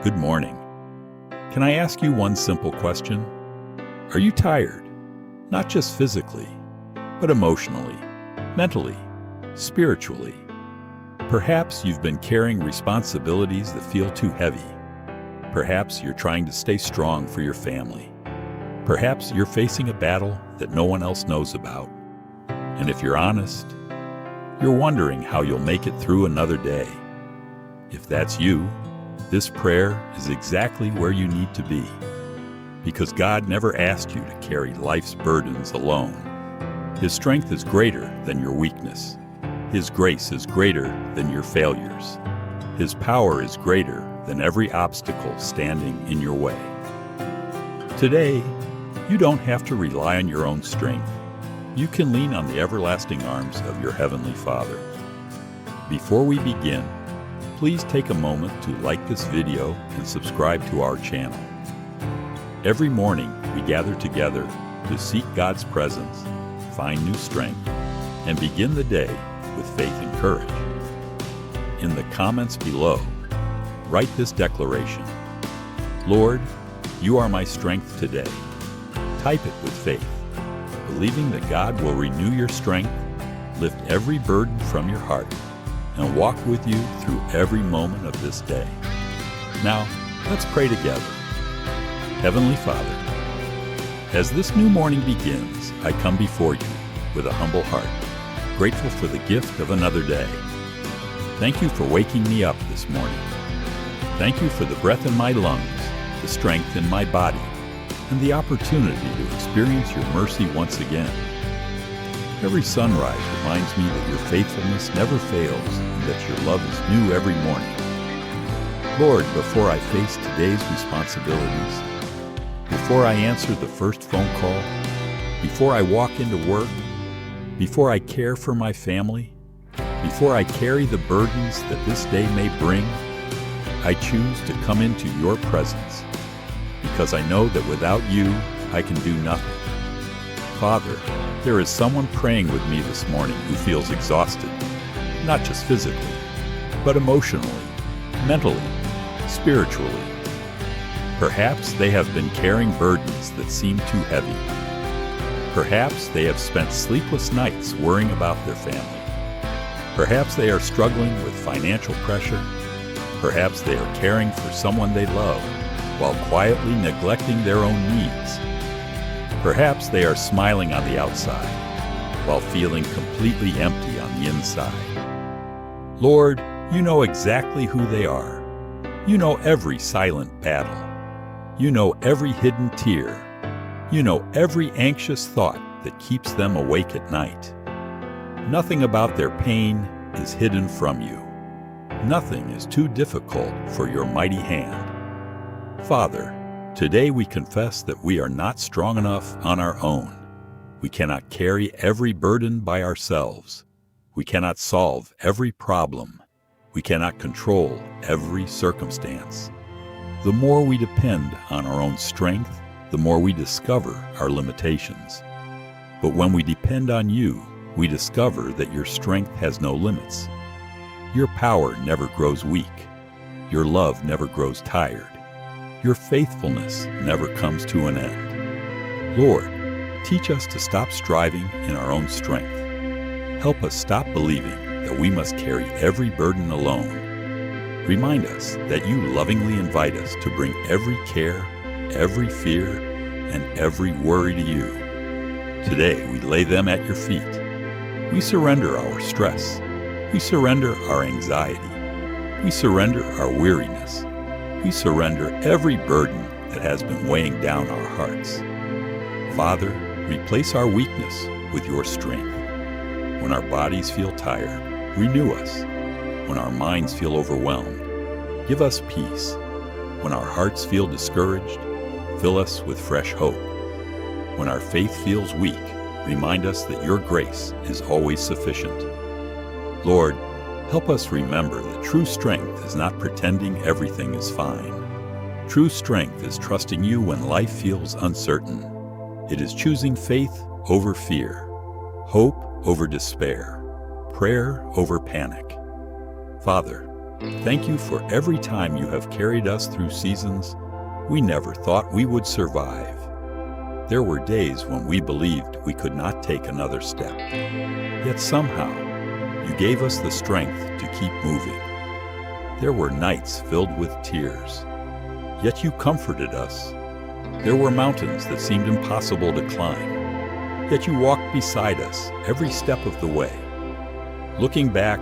Good morning. Can I ask you one simple question? Are you tired? Not just physically, but emotionally, mentally, spiritually. Perhaps you've been carrying responsibilities that feel too heavy. Perhaps you're trying to stay strong for your family. Perhaps you're facing a battle that no one else knows about. And if you're honest, you're wondering how you'll make it through another day. If that's you, this prayer is exactly where you need to be, because God never asked you to carry life's burdens alone. His strength is greater than your weakness. His grace is greater than your failures. His power is greater than every obstacle standing in your way. Today, you don't have to rely on your own strength. You can lean on the everlasting arms of your Heavenly Father. Before we begin, please take a moment to like this video and subscribe to our channel. Every morning, we gather together to seek God's presence, find new strength, and begin the day with faith and courage. In the comments below, write this declaration: Lord, you are my strength today. Type it with faith, believing that God will renew your strength, lift every burden from your heart, and walk with you through every moment of this day. Now, let's pray together. Heavenly Father, as this new morning begins, I come before you with a humble heart, grateful for the gift of another day. Thank you for waking me up this morning. Thank you for the breath in my lungs, the strength in my body, and the opportunity to experience your mercy once again. Every sunrise reminds me that your faithfulness never fails and that your love is new every morning. Lord, before I face today's responsibilities, before I answer the first phone call, before I walk into work, before I care for my family, before I carry the burdens that this day may bring, I choose to come into your presence, because I know that without you, I can do nothing. Father, there is someone praying with me this morning who feels exhausted, not just physically, but emotionally, mentally, spiritually. Perhaps they have been carrying burdens that seem too heavy. Perhaps they have spent sleepless nights worrying about their family. Perhaps they are struggling with financial pressure. Perhaps they are caring for someone they love while quietly neglecting their own needs. Perhaps they are smiling on the outside while feeling completely empty on the inside. Lord, you know exactly who they are. You know every silent battle. You know every hidden tear. You know every anxious thought that keeps them awake at night. Nothing about their pain is hidden from you. Nothing is too difficult for your mighty hand. Father, today we confess that we are not strong enough on our own. We cannot carry every burden by ourselves. We cannot solve every problem. We cannot control every circumstance. The more we depend on our own strength, the more we discover our limitations. But when we depend on you, we discover that your strength has no limits. Your power never grows weak. Your love never grows tired. Your faithfulness never comes to an end. Lord, teach us to stop striving in our own strength. Help us stop believing that we must carry every burden alone. Remind us that you lovingly invite us to bring every care, every fear, and every worry to you. Today we lay them at your feet. We surrender our stress. We surrender our anxiety. We surrender our weariness. We surrender every burden that has been weighing down our hearts. Father, replace our weakness with your strength. When our bodies feel tired, renew us. When our minds feel overwhelmed, give us peace. When our hearts feel discouraged, fill us with fresh hope. When our faith feels weak, remind us that your grace is always sufficient. Lord, help us remember that true strength is not pretending everything is fine. True strength is trusting you when life feels uncertain. It is choosing faith over fear, hope over despair, prayer over panic. Father, Thank you for every time you have carried us through seasons we never thought we would survive. There were days when we believed we could not take another step. Yet somehow, you gave us the strength to keep moving. There were nights filled with tears, yet you comforted us. There were mountains that seemed impossible to climb, yet you walked beside us every step of the way. Looking back,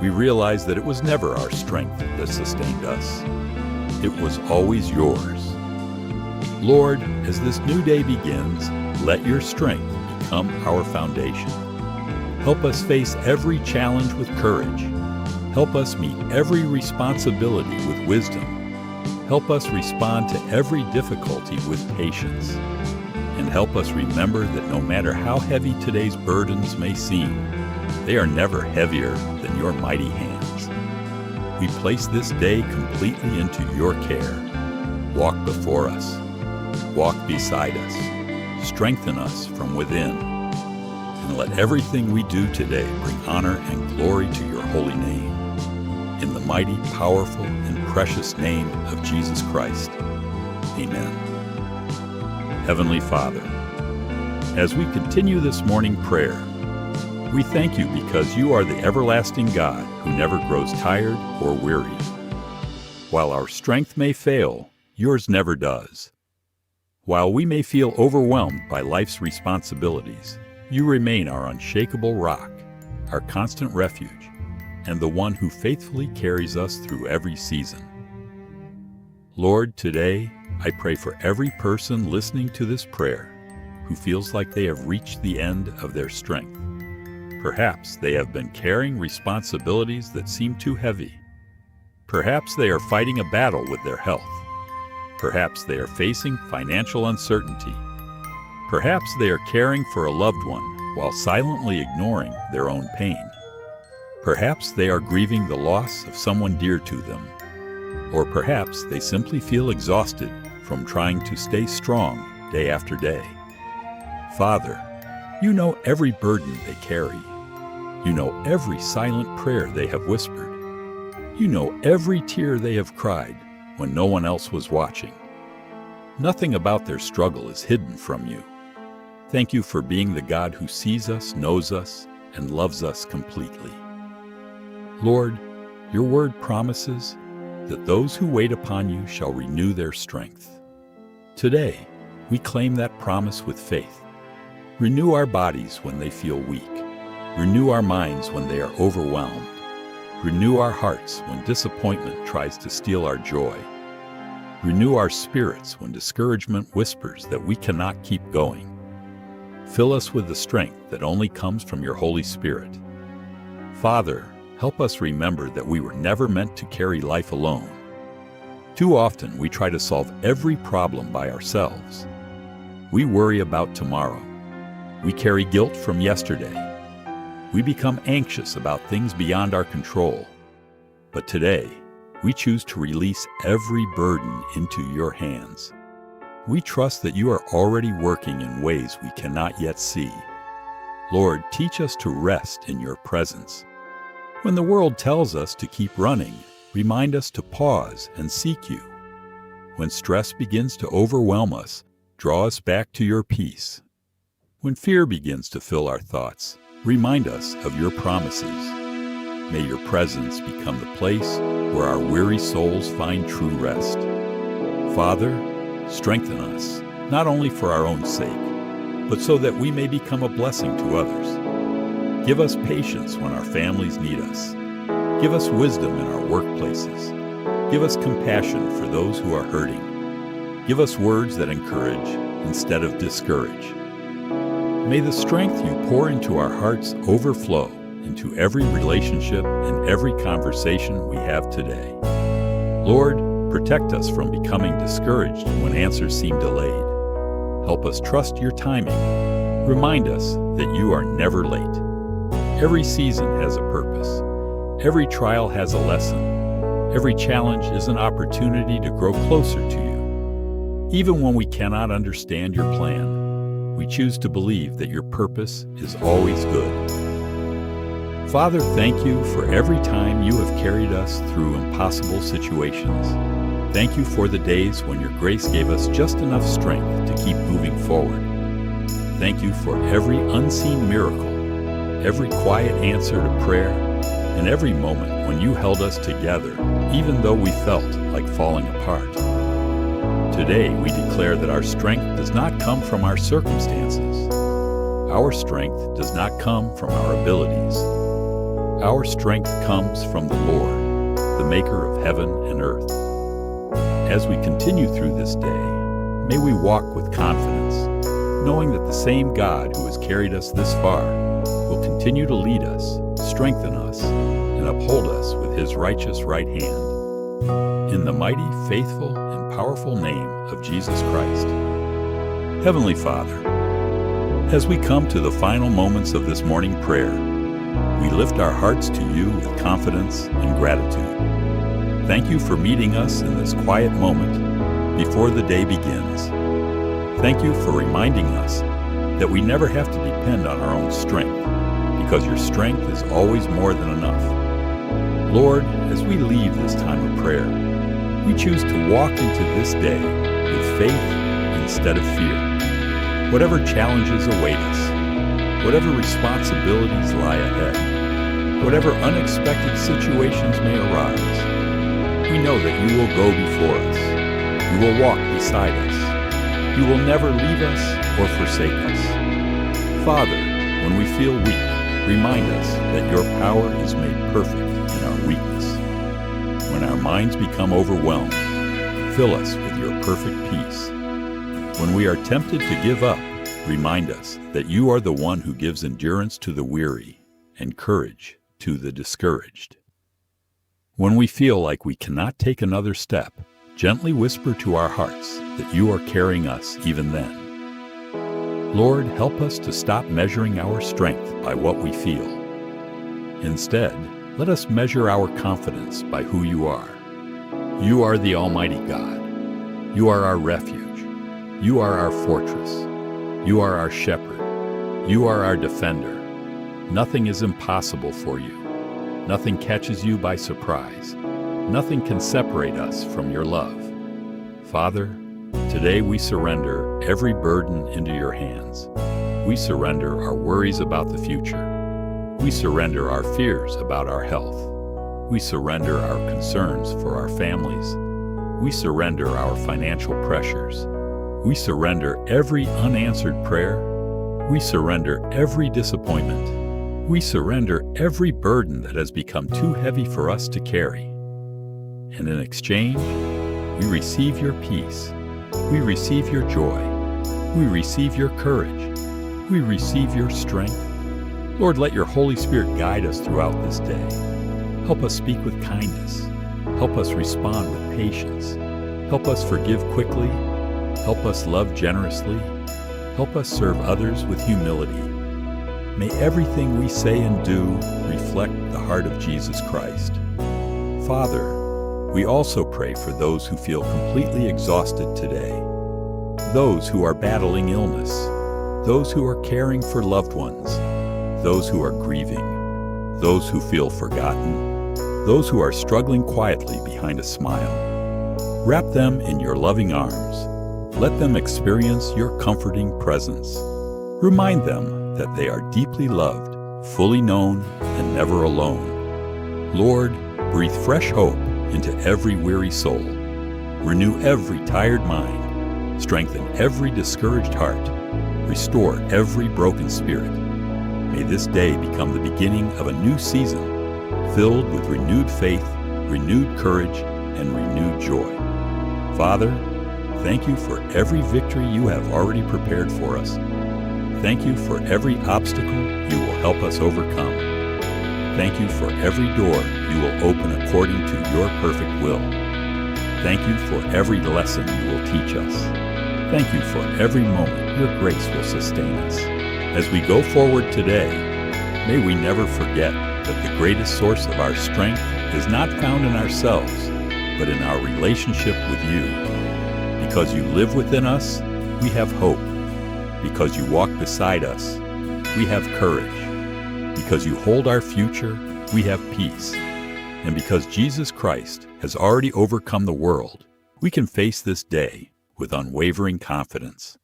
we realized that it was never our strength that sustained us. It was always yours. Lord, as this new day begins, let your strength become our foundation. Help us face every challenge with courage. Help us meet every responsibility with wisdom. Help us respond to every difficulty with patience. And help us remember that no matter how heavy today's burdens may seem, they are never heavier than your mighty hands. We place this day completely into your care. Walk before us. Walk beside us. Strengthen us from within. And let everything we do today bring honor and glory to your holy name. In the mighty, powerful, and precious name of Jesus Christ. Amen. Heavenly Father, as we continue this morning prayer, we thank you because you are the everlasting God who never grows tired or weary. While our strength may fail, yours never does. While we may feel overwhelmed by life's responsibilities, you remain our unshakable rock, our constant refuge, and the one who faithfully carries us through every season. Lord, today I pray for every person listening to this prayer who feels like they have reached the end of their strength. Perhaps they have been carrying responsibilities that seem too heavy. Perhaps they are fighting a battle with their health. Perhaps they are facing financial uncertainty. Perhaps they are caring for a loved one while silently ignoring their own pain. Perhaps they are grieving the loss of someone dear to them. Or perhaps they simply feel exhausted from trying to stay strong day after day. Father, you know every burden they carry. You know every silent prayer they have whispered. You know every tear they have cried when no one else was watching. Nothing about their struggle is hidden from you. Thank you for being the God who sees us, knows us, and loves us completely. Lord, your word promises that those who wait upon you shall renew their strength. Today, we claim that promise with faith. Renew our bodies when they feel weak. Renew our minds when they are overwhelmed. Renew our hearts when disappointment tries to steal our joy. Renew our spirits when discouragement whispers that we cannot keep going. Fill us with the strength that only comes from your Holy Spirit. Father, help us remember that we were never meant to carry life alone. Too often we try to solve every problem by ourselves. We worry about tomorrow. We carry guilt from yesterday. We become anxious about things beyond our control. But today, we choose to release every burden into your hands. We trust that you are already working in ways we cannot yet see. Lord, teach us to rest in your presence. When the world tells us to keep running, remind us to pause and seek you. When stress begins to overwhelm us, draw us back to your peace. When fear begins to fill our thoughts, remind us of your promises. May your presence become the place where our weary souls find true rest. Father, strengthen us, not only for our own sake, but so that we may become a blessing to others. Give us patience when our families need us. Give us wisdom in our workplaces. Give us compassion for those who are hurting. Give us words that encourage instead of discourage. May the strength you pour into our hearts overflow into every relationship and every conversation we have today. Lord, protect us from becoming discouraged when answers seem delayed. Help us trust your timing. Remind us that you are never late. Every season has a purpose. Every trial has a lesson. Every challenge is an opportunity to grow closer to you. Even when we cannot understand your plan, we choose to believe that your purpose is always good. Father, thank you for every time you have carried us through impossible situations. Thank you for the days when your grace gave us just enough strength to keep moving forward. Thank you for every unseen miracle, every quiet answer to prayer, and every moment when you held us together, even though we felt like falling apart. Today, we declare that our strength does not come from our circumstances. Our strength does not come from our abilities. Our strength comes from the Lord, the maker of heaven and earth. As we continue through this day, may we walk with confidence, knowing that the same God who has carried us this far will continue to lead us, strengthen us, and uphold us with his righteous right hand. In the mighty, faithful, and powerful name of Jesus Christ. Heavenly Father, as we come to the final moments of this morning prayer, we lift our hearts to you with confidence and gratitude. Thank you for meeting us in this quiet moment before the day begins. Thank you for reminding us that we never have to depend on our own strength, because your strength is always more than enough. Lord, as we leave this time of prayer, we choose to walk into this day with faith instead of fear. Whatever challenges await us, whatever responsibilities lie ahead, whatever unexpected situations may arise, we know that you will go before us. You will walk beside us. You will never leave us or forsake us. Father, when we feel weak, remind us that your power is made perfect in our weakness. When our minds become overwhelmed, fill us with your perfect peace. When we are tempted to give up, remind us that you are the one who gives endurance to the weary and courage to the discouraged. When we feel like we cannot take another step, gently whisper to our hearts that you are carrying us even then. Lord, help us to stop measuring our strength by what we feel. Instead, let us measure our confidence by who you are. You are the Almighty God. You are our refuge. You are our fortress. You are our shepherd. You are our defender. Nothing is impossible for you. Nothing catches you by surprise. Nothing can separate us from your love. Father, today we surrender every burden into your hands. We surrender our worries about the future. We surrender our fears about our health. We surrender our concerns for our families. We surrender our financial pressures. We surrender every unanswered prayer. We surrender every disappointment. We surrender every burden that has become too heavy for us to carry. And in exchange, we receive your peace. We receive your joy. We receive your courage. We receive your strength. Lord, let your Holy Spirit guide us throughout this day. Help us speak with kindness. Help us respond with patience. Help us forgive quickly. Help us love generously. Help us serve others with humility. May everything we say and do reflect the heart of Jesus Christ. Father, we also pray for those who feel completely exhausted today, those who are battling illness, those who are caring for loved ones, those who are grieving, those who feel forgotten, those who are struggling quietly behind a smile. Wrap them in your loving arms. Let them experience your comforting presence. Remind them that they are deeply loved, fully known, and never alone. Lord, breathe fresh hope into every weary soul. Renew every tired mind. Strengthen every discouraged heart. Restore every broken spirit. May this day become the beginning of a new season, filled with renewed faith, renewed courage, and renewed joy. Father, thank you for every victory you have already prepared for us. Thank you for every obstacle you will help us overcome. Thank you for every door you will open according to your perfect will. Thank you for every lesson you will teach us. Thank you for every moment your grace will sustain us. As we go forward today, may we never forget that the greatest source of our strength is not found in ourselves, but in our relationship with you. Because you live within us, we have hope. Because you walk beside us, we have courage. Because you hold our future, we have peace. And because Jesus Christ has already overcome the world, we can face this day with unwavering confidence.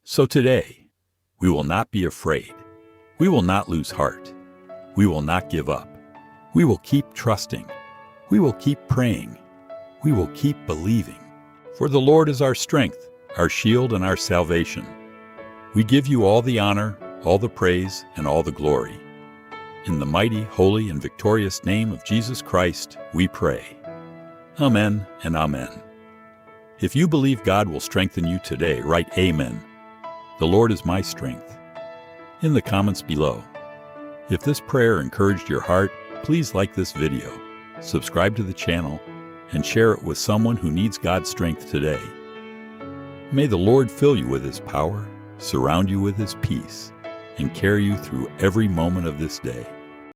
So today, we will not be afraid. We will not lose heart. We will not give up. We will keep trusting. We will keep praying. We will keep believing. For the Lord is our strength, our shield, and our salvation. We give you all the honor, all the praise, and all the glory. In the mighty, holy, and victorious name of Jesus Christ, we pray. Amen and amen. If you believe God will strengthen you today, write Amen. The Lord is my strength. In the comments below. If this prayer encouraged your heart, please like this video, subscribe to the channel, and share it with someone who needs God's strength today. May the Lord fill you with His power, surround you with His peace, and carry you through every moment of this day.